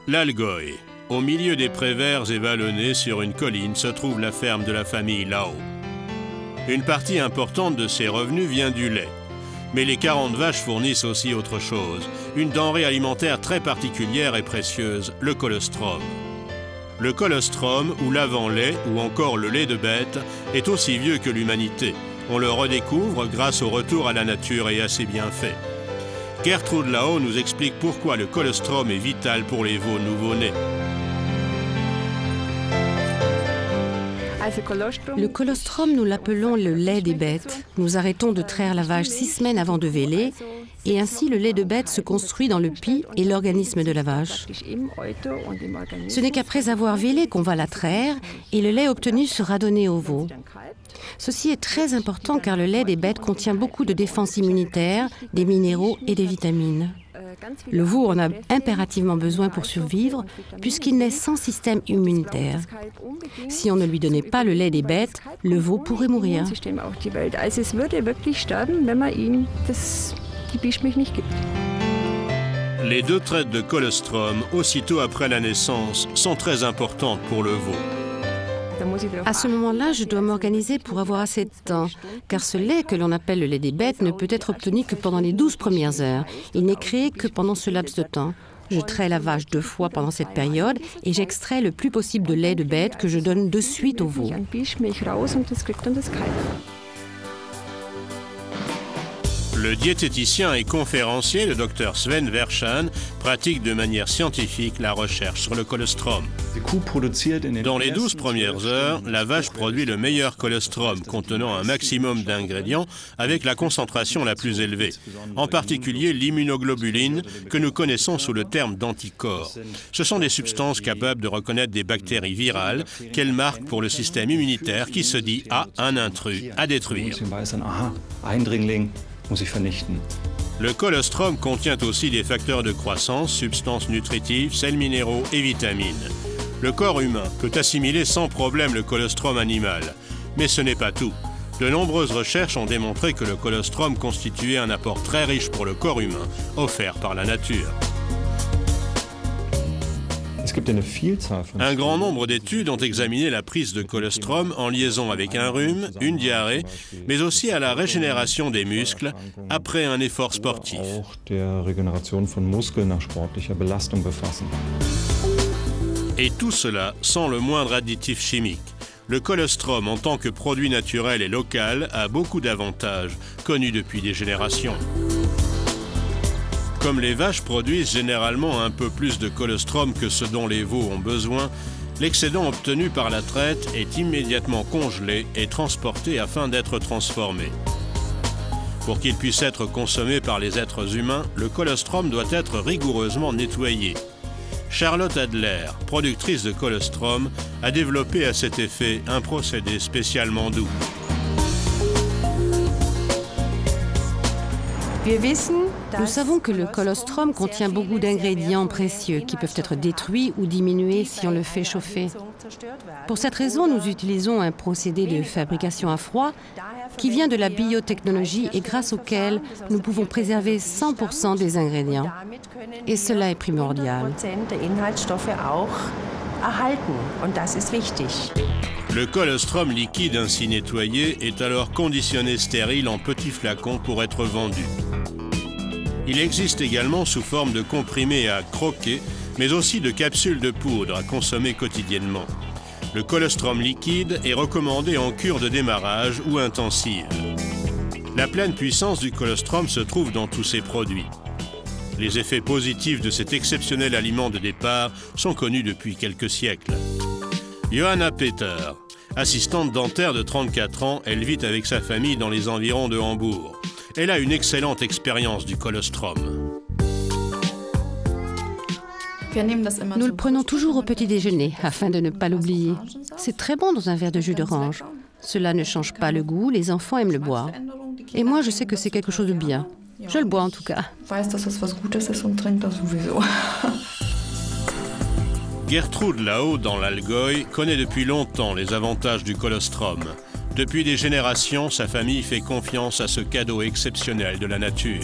L'Algoï. Au milieu des prés verts et vallonnés sur une colline se trouve la ferme de la famille Lao. Une partie importante de ses revenus vient du lait. Mais les 40 vaches fournissent aussi autre chose, une denrée alimentaire très particulière et précieuse, le colostrum. Le colostrum, ou l'avant-lait, ou encore le lait de bête, est aussi vieux que l'humanité. On le redécouvre grâce au retour à la nature et à ses bienfaits. Gertrude Lao nous explique pourquoi le colostrum est vital pour les veaux nouveau-nés. Le colostrum, nous l'appelons le lait des bêtes. Nous arrêtons de traire la vache 6 semaines avant de véler, et ainsi le lait de bête se construit dans le pis et l'organisme de la vache. Ce n'est qu'après avoir vélé qu'on va la traire, et le lait obtenu sera donné au veau. Ceci est très important car le lait des bêtes contient beaucoup de défense immunitaire, des minéraux et des vitamines. Le veau en a impérativement besoin pour survivre puisqu'il naît sans système immunitaire. Si on ne lui donnait pas le lait des bêtes, le veau pourrait mourir. Les 2 traites de colostrum, aussitôt après la naissance, sont très importantes pour le veau. À ce moment-là, je dois m'organiser pour avoir assez de temps, car ce lait que l'on appelle le lait des bêtes ne peut être obtenu que pendant les 12 premières heures. Il n'est créé que pendant ce laps de temps. Je traite la vache 2 fois pendant cette période et j'extrais le plus possible de lait de bête que je donne de suite au veau. Le diététicien et conférencier, le Dr Sven Verschan, pratique de manière scientifique la recherche sur le colostrum. Dans les 12 premières heures, la vache produit le meilleur colostrum contenant un maximum d'ingrédients avec la concentration la plus élevée, en particulier l'immunoglobuline que nous connaissons sous le terme d'anticorps. Ce sont des substances capables de reconnaître des bactéries virales qu'elles marquent pour le système immunitaire qui se dit « à un intrus à détruire ». Le colostrum contient aussi des facteurs de croissance, substances nutritives, sels minéraux et vitamines. Le corps humain peut assimiler sans problème le colostrum animal, mais ce n'est pas tout. De nombreuses recherches ont démontré que le colostrum constituait un apport très riche pour le corps humain, offert par la nature. Un grand nombre d'études ont examiné la prise de colostrum en liaison avec un rhume, une diarrhée, mais aussi à la régénération des muscles après un effort sportif. Et tout cela sans le moindre additif chimique. Le colostrum en tant que produit naturel et local a beaucoup d'avantages, connus depuis des générations. Comme les vaches produisent généralement un peu plus de colostrum que ce dont les veaux ont besoin, l'excédent obtenu par la traite est immédiatement congelé et transporté afin d'être transformé. Pour qu'il puisse être consommé par les êtres humains, le colostrum doit être rigoureusement nettoyé. Charlotte Adler, productrice de colostrum, a développé à cet effet un procédé spécialement doux. Nous savons que le colostrum contient beaucoup d'ingrédients précieux qui peuvent être détruits ou diminués si on le fait chauffer. Pour cette raison, nous utilisons un procédé de fabrication à froid qui vient de la biotechnologie et grâce auquel nous pouvons préserver 100% des ingrédients. Et cela est primordial. Le colostrum liquide ainsi nettoyé est alors conditionné stérile en petits flacons pour être vendu. Il existe également sous forme de comprimés à croquer, mais aussi de capsules de poudre à consommer quotidiennement. Le colostrum liquide est recommandé en cure de démarrage ou intensive. La pleine puissance du colostrum se trouve dans tous ces produits. Les effets positifs de cet exceptionnel aliment de départ sont connus depuis quelques siècles. Johanna Peter, assistante dentaire de 34 ans, elle vit avec sa famille dans les environs de Hambourg. Elle a une excellente expérience du colostrum. Nous le prenons toujours au petit déjeuner afin de ne pas l'oublier. C'est très bon dans un verre de jus d'orange. Cela ne change pas le goût, les enfants aiment le boire. Et moi, je sais que c'est quelque chose de bien. Je le bois en tout cas. Gertrude Lao, dans l'Algoï, connaît depuis longtemps les avantages du colostrum. Depuis des générations, sa famille fait confiance à ce cadeau exceptionnel de la nature.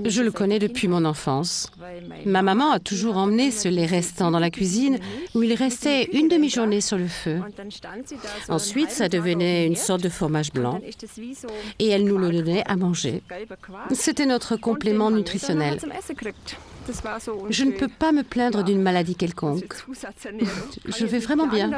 Je le connais depuis mon enfance. Ma maman a toujours emmené ce lait restant dans la cuisine où il restait une demi-journée sur le feu. Ensuite, ça devenait une sorte de fromage blanc et elle nous le donnait à manger. C'était notre complément nutritionnel. Je ne peux pas me plaindre d'une maladie quelconque. Je vais vraiment bien.